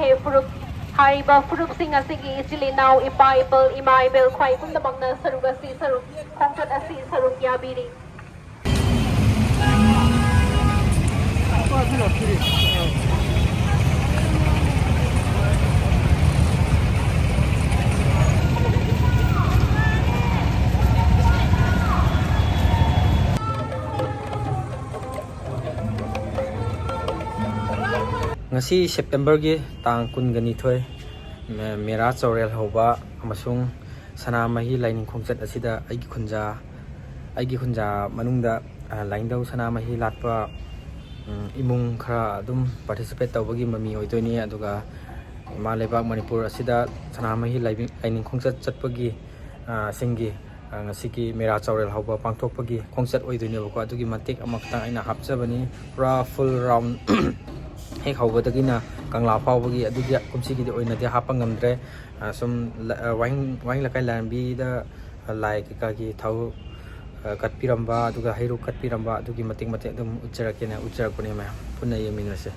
he furup hariba furup sing asigi ichilinaw ipaibal imaibel khwai pumnamakna sarug asi sarug khongchat asi sarug yabiri. Ngasi Septembergi tang kunganithoi mera chaurel hoba amasung sanamahi laining khongchat asida aigi khunja manungda laindau sanamahi latpa imung khara adum participate tawbagi mami oitoini aduga ima lebak Manipur asida sanamahi laining khongchat chatpagi singi ngasiki mera chaurel hoba pangthokpagi khongchat oitoini bako adugi matik amakta aina hapchabani pura full round hek haugadagina kangla fawbagi adugi kumsigidi oinadi hapa ngamdre sum waing lakai lambi da lai kagi thau katpiramba aduga hairu katpiramba adugi matik dum ucharakune ma punna yeminase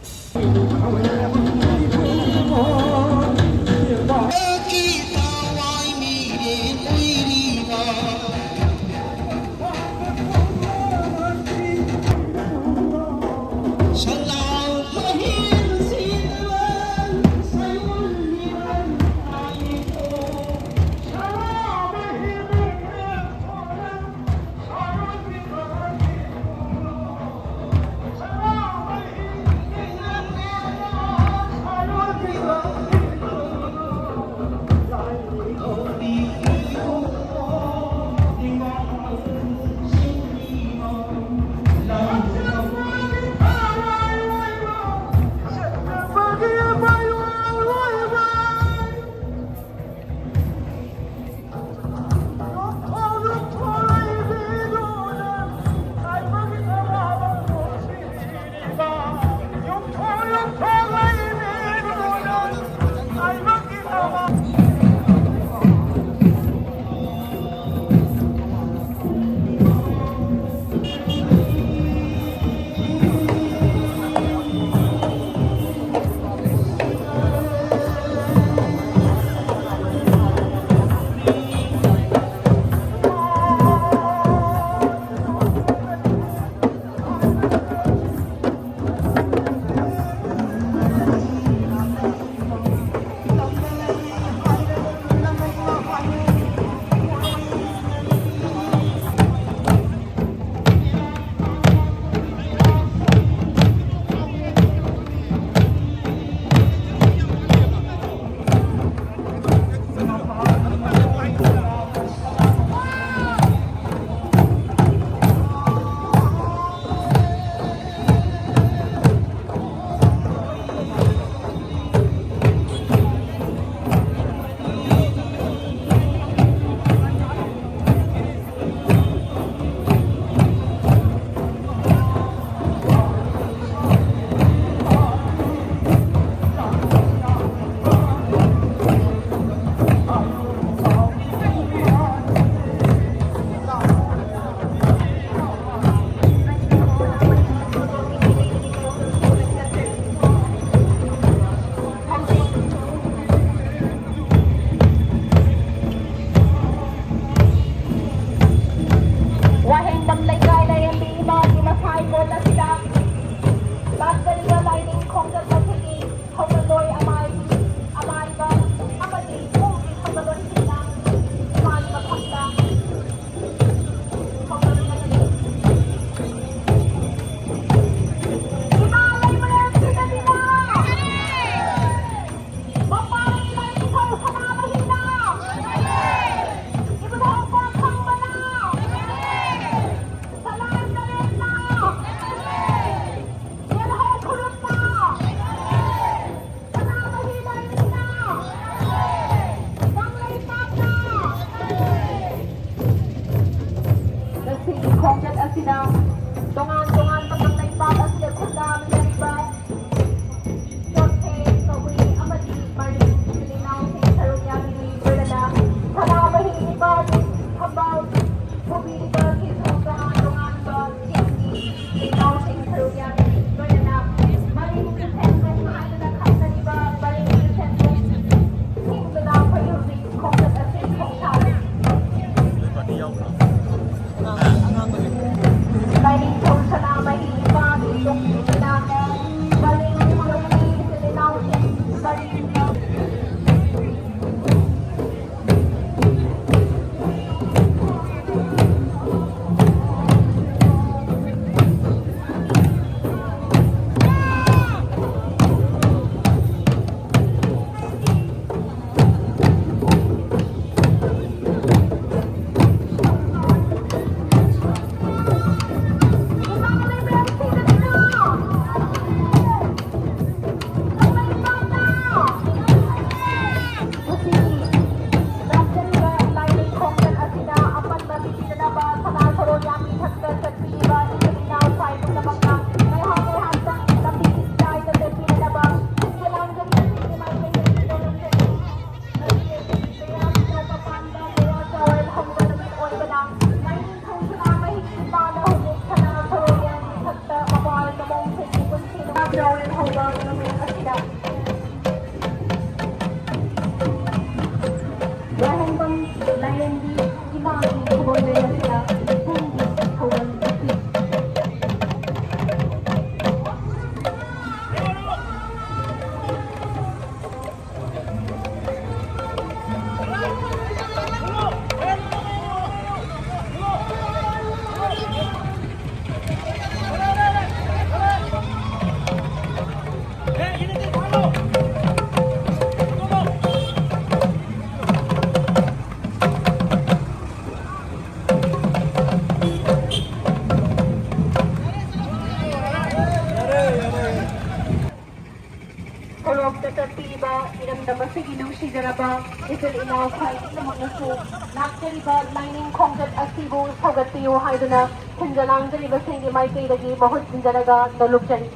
ꯆꯠꯄꯤꯔꯤꯕ ꯏꯔꯝꯗꯝ ꯑꯁꯤꯒꯤ ꯅꯨꯡꯁꯤꯖꯔꯕ ꯏꯆꯤꯜ ꯏꯅꯥꯎ ꯈ꯭ꯋꯥꯏ ꯄꯨꯝꯅꯃꯛꯅꯁꯨ ꯂꯥꯛꯆꯔꯤꯕ ꯂꯥꯏꯅꯤꯡ ꯈꯣꯡꯆꯠ ꯑꯁꯤꯕꯨ ꯁꯧꯒꯠꯄꯤꯌꯨ ꯍꯥꯏꯗꯨꯅ ꯊꯤꯟꯖ ꯂꯥꯡꯖꯔꯤꯕꯁꯤꯡꯒꯤ ꯃꯥꯏꯀꯩꯗꯒꯤ ꯃꯍꯨꯠ ꯁꯤꯟꯖꯔꯒ ꯅꯣꯂꯨꯛꯆꯔꯤ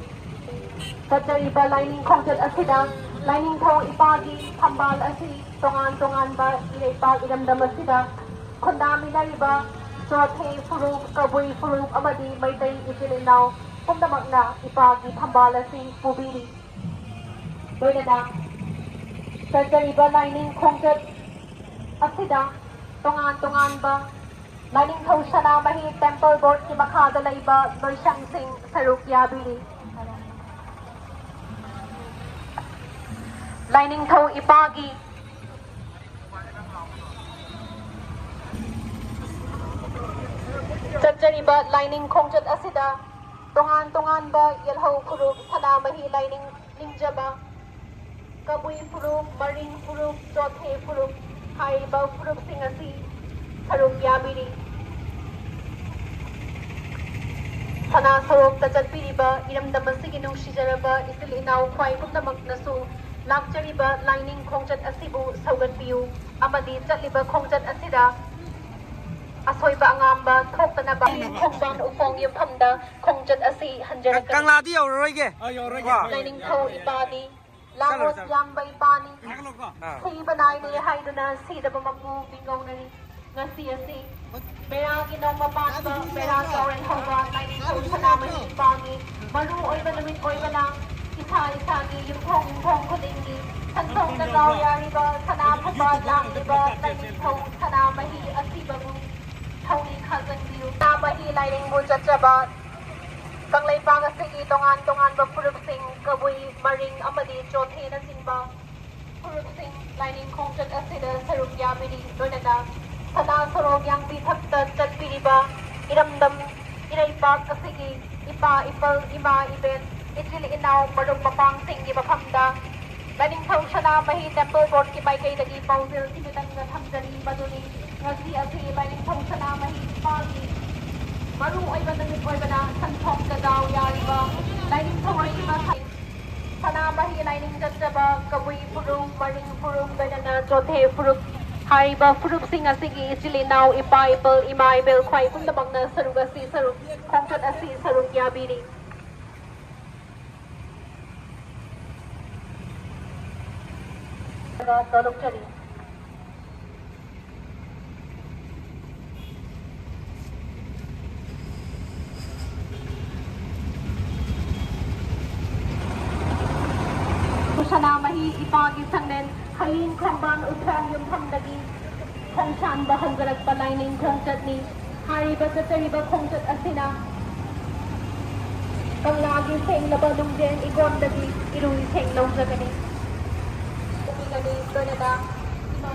ꯆꯠꯆꯔꯤꯕ ꯂꯥꯏꯅꯤꯡ ꯈꯣꯡꯆꯠ ꯑꯁꯤꯗ ꯂꯥꯏꯅꯤꯡꯊꯧ ꯏꯄꯥꯒꯤ ꯐꯝꯕꯥꯜ ꯑꯁꯤ ꯇꯣꯉꯥꯟ ꯇꯣꯉꯥꯟꯕ ꯏꯔꯩꯄꯥꯛ ꯏꯔꯝꯗꯝ ꯑꯁꯤꯗ ꯈꯨꯟꯗꯥꯃꯤꯟꯅꯔꯤꯕ ꯆꯣꯊꯦ ꯐꯨꯔꯨꯞ ꯀꯕꯨꯏ ꯐꯨꯔꯨꯞ ꯑꯃꯗꯤ ꯃꯩꯇꯩ ꯏꯆꯤꯜ ꯏꯅꯥꯎ ꯄꯨꯝꯅꯃꯛꯅ ꯏꯄꯥꯒꯤ ꯐꯝꯕꯥꯜ ꯑꯁꯤ ꯄꯨꯕꯤꯔꯤ ꯂꯣꯏꯅꯅ ꯆꯠꯆꯔꯤꯕ ꯂꯥꯏꯅꯤꯡ ꯈꯣꯡꯆꯠ ꯑꯁꯤꯗ ꯇꯣꯉꯥꯟ ꯇꯣꯉꯥꯟꯕ ꯂꯥꯏꯅꯤꯡꯊꯧ ꯁꯅꯥꯃꯍꯤ ꯇꯦꯝꯄꯜ ꯕꯣꯔꯗꯀꯤ ꯃꯈꯥꯗ ꯂꯩꯕ ꯂꯣꯏꯁꯪꯁꯤꯡ ꯁꯔꯨꯛ ꯌꯥꯕꯤꯔꯤ ꯂꯥꯏꯅꯤꯡꯊꯧ ꯏꯄꯥꯒꯤ ꯆꯠꯆꯔꯤꯕ ꯂꯥꯏꯅꯤꯡ ꯈꯣꯡꯆꯠ ꯑꯁꯤꯗ ꯇꯣꯉꯥꯟ ꯇꯣꯉꯥꯟꯕ ꯌꯦꯜꯍꯧ ꯐꯨꯔꯨꯞ ꯁꯅꯥꯃꯍꯤ ꯂꯥꯏꯅꯤꯡ ꯅꯤꯡꯖꯕ ꯀꯕꯨꯏ ꯐꯨꯔꯨꯞ ꯃꯔꯤꯡ ꯐꯨꯔꯨꯞ ꯆꯣꯊꯦ ꯐꯨꯔꯨꯞ ꯍꯥꯏꯔꯤꯕ ꯐꯨꯔꯨꯞꯁꯤꯡ ꯑꯁꯤ ꯁꯔꯨꯛ ꯌꯥꯕꯤꯔꯤ ꯁꯅꯥ ꯁꯣꯔꯣꯛꯇ ꯆꯠꯄꯤꯔꯤꯕ ꯏꯔꯝꯗꯝ ꯑꯁꯤꯒꯤ ꯅꯨꯡꯁꯤꯖꯔꯕ ꯏꯆꯤꯜ ꯏꯅꯥꯎ ꯈ꯭ꯋꯥꯏ ꯄꯨꯝꯅꯃꯛꯅꯁꯨ ꯂꯥꯛꯆꯔꯤꯕ ꯂꯥꯏꯅꯤꯡ ꯈꯣꯡꯆꯠ ꯑꯁꯤꯕꯨ ꯁꯧꯒꯠꯄꯤꯌꯨ ꯑꯃꯗꯤ ꯆꯠꯂꯤꯕ ꯈꯣꯡꯆꯠ ꯑꯁꯤꯗ ꯑꯁꯣꯏꯕ ꯑꯉꯥꯝꯕ ꯊꯣꯛꯇꯅꯕ ꯈꯣꯡꯕꯥꯟ ꯎꯐꯣꯡ ꯌꯨꯝꯐꯝꯗ ꯈꯣꯡꯆꯠ ꯑꯁꯤ ꯍꯟꯖꯔꯛꯀꯅꯤ ꯀꯪꯂꯥꯗꯤ ꯌꯧꯔꯔꯣꯏꯒꯦ ꯂꯥꯏꯅꯤꯡꯊꯧ ꯏꯄꯥꯅꯤ ꯂꯥꯡꯒꯣꯠ ꯌꯥꯝꯕ ꯏꯄꯥꯅꯤ ꯁꯤꯕ ꯅꯥꯏꯅꯦ ꯍꯥꯏꯗꯨꯅ ꯁꯤꯗꯕ ꯃꯄꯨ ꯄꯤꯡꯒꯧꯅꯔꯤ ꯉꯁꯤ ꯑꯁꯤ ꯃꯦꯔꯥꯒꯤ ꯅꯣꯡꯃ ꯄꯥꯟꯕ ꯃꯦꯔꯥ ꯆꯥꯎꯔꯦꯟ ꯍꯧꯕ ꯂꯥꯏꯅꯤꯡꯊꯧ ꯁꯅꯥꯃꯍꯤ ꯏꯄꯥꯒꯤ ꯃꯔꯨ ꯑꯣꯏꯕ ꯅꯨꯃꯤꯠ ꯑꯣꯏꯕꯅ ꯏꯁꯥ ꯏꯁꯥꯒꯤ ꯌꯨꯝꯊꯣꯡ ꯌꯨꯝꯊꯣꯡ ꯈꯨꯗꯤꯡꯒꯤ ꯁꯟꯊꯣꯛꯅ ꯒꯥꯎ ꯌꯥꯔꯤꯕ ꯁꯅꯥ ꯐꯨꯠꯕ ꯂꯥꯡꯂꯤꯕ ꯂꯥꯏꯅꯤꯡꯊꯧ ꯁꯅꯥꯃꯍꯤ ꯑꯁꯤꯕꯕꯨ ꯊꯧꯅꯤ ꯈꯥꯖꯟꯕꯤꯌꯨ ꯁꯅꯥꯃꯍꯤ ꯂꯥꯏꯅꯤꯡꯕꯨ ꯆꯠꯆꯕ ꯀꯪꯂꯩꯄꯥꯛ ꯑꯁꯤꯒꯤ ꯇꯣꯉꯥꯟ ꯇꯣꯉꯥꯟꯕ ꯐꯨꯔꯨꯞꯁꯤꯡ ꯀꯕꯨꯏ ꯃꯔꯤꯡ ꯑꯃꯗꯤ ꯆꯣꯊꯦꯅꯆꯤꯡꯕ ꯐꯨꯔꯨꯞꯁꯤꯡ ꯂꯥꯏꯅꯤꯡ ꯈꯣꯡꯆꯠ ꯑꯁꯤꯗ ꯁꯔꯨꯛ ꯌꯥꯕꯤꯔꯤ ꯂꯣꯏꯅꯅ ꯁꯅꯥ ꯁꯣꯔꯣꯛ ꯌꯥꯡꯕꯤꯊꯛꯇ ꯆꯠꯄꯤꯔꯤꯕ ꯏꯔꯝꯗꯝ ꯏꯔꯩꯄꯥꯛ ꯑꯁꯤꯒꯤ ꯏꯄꯥ ꯏꯄꯜ ꯏꯃꯥ ꯏꯕꯦꯟ ꯏꯆꯤꯜ ꯏꯅꯥꯎ ꯃꯔꯨꯞ ꯃꯄꯥꯡꯁꯤꯡꯒꯤ ꯃꯐꯝꯗ ꯂꯥꯏꯅꯤꯡꯊꯧ ꯁꯅꯥꯃꯍꯤ ꯇꯦꯝꯄꯜ ꯕꯣꯔꯗꯀꯤ ꯃꯥꯏꯀꯩꯗꯒꯤ ꯄꯥꯎꯖꯦꯜ ꯁꯤꯃꯇꯪꯒ ꯊꯝꯖꯔꯤ ꯃꯗꯨꯗꯤ ꯉꯁꯤ ꯑꯁꯤ ꯂꯥꯏꯅꯤꯡꯊꯧ ꯁꯅꯥꯃꯍꯤ ꯏꯄꯥꯒꯤ ꯃꯔꯨ ꯑꯣꯏꯕ ꯅꯨꯃꯤꯠ ꯑꯣꯏꯕꯅ ꯁꯟꯊꯣꯛꯇ ꯗꯥꯎ ꯌꯥꯔꯤꯕ ꯂꯥꯏꯅꯤꯡꯊꯧ ꯑꯁꯤ ꯁꯅꯥꯃꯍꯤ ꯂꯥꯏꯅꯤꯡ ꯆꯠꯆꯕ ꯀꯕꯨꯏ ꯐꯨꯔꯨꯞ ꯃꯔꯤꯡ ꯐꯨꯔꯨꯞ ꯂꯣꯏꯅꯅ ꯆꯣꯊꯦ ꯐꯨꯔꯨꯞ ꯍꯥꯏꯔꯤꯕ ꯐꯨꯔꯨꯞꯁꯤꯡ ꯑꯁꯤꯒꯤ ꯏꯆꯤꯜ ꯏꯅꯥꯎ ꯏꯄꯥ ꯏꯄꯜ ꯏꯃꯥ ꯏꯕꯦꯜ ꯈ꯭ꯋꯥꯏ ꯄꯨꯝꯅꯃꯛꯅ ꯈꯣꯡꯆꯠ ꯑꯁꯤ ꯁꯔꯨꯛ ꯌꯥꯕꯤꯔꯤ ꯇꯣꯂꯨꯛꯆꯔꯤ ꯁꯅꯥꯃꯍꯤ ꯏꯄꯥꯒꯤ ꯁꯪꯂꯦꯟ ꯍꯌꯤꯡ ꯈꯣꯡꯕꯥꯟ ꯎꯐꯣꯡ ꯌꯨꯝꯐꯝꯗꯒꯤ ꯈꯣꯡꯁꯥꯟꯕ ꯍꯟꯖꯔꯛꯄ ꯂꯥꯏꯅꯤꯡ ꯈꯣꯡꯆꯠꯅꯤ ꯍꯥꯏꯔꯤꯕ ꯆꯠꯆꯔꯤꯕ ꯈꯣꯡꯆꯠ ꯑꯁꯤꯅ ꯀꯪꯂꯥꯒꯤ ꯁꯦꯡꯂꯕ ꯅꯨꯡꯖꯦꯟ ꯏꯒꯣꯟꯗꯒꯤ ꯏꯔꯨ ꯏꯁꯦꯡ ꯂꯧꯖꯒꯅꯤ ꯂꯣꯏꯅꯅ ꯏꯃꯥ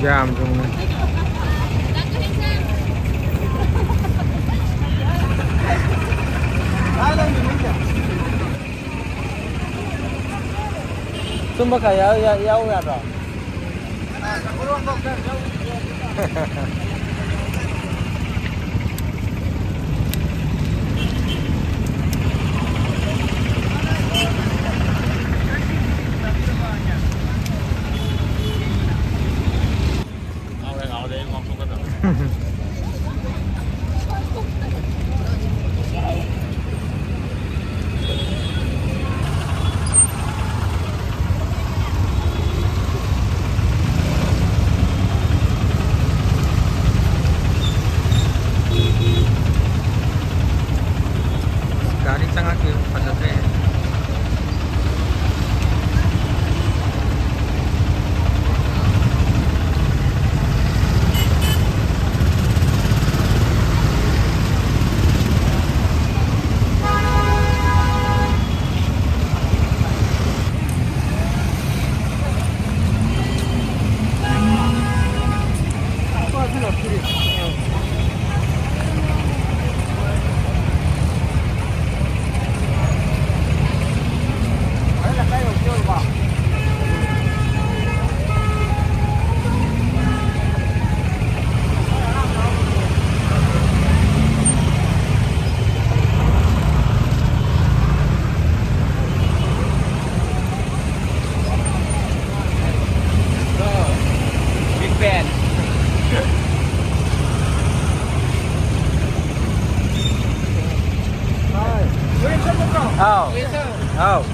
ꯌꯥꯝ ꯆꯨꯝꯃꯦ ꯁꯨꯝꯕ ꯈꯔ ꯌꯥꯎ ꯌꯥꯗ꯭ꯔꯣ गाड़ी चंगा के फजते हैं Oh. Oh.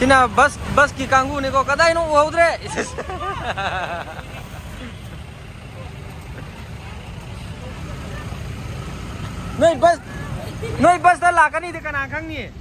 Sina bus ki kanggu ni ko kadai no uhaudre. Noi bus da lakani de kana khang ni.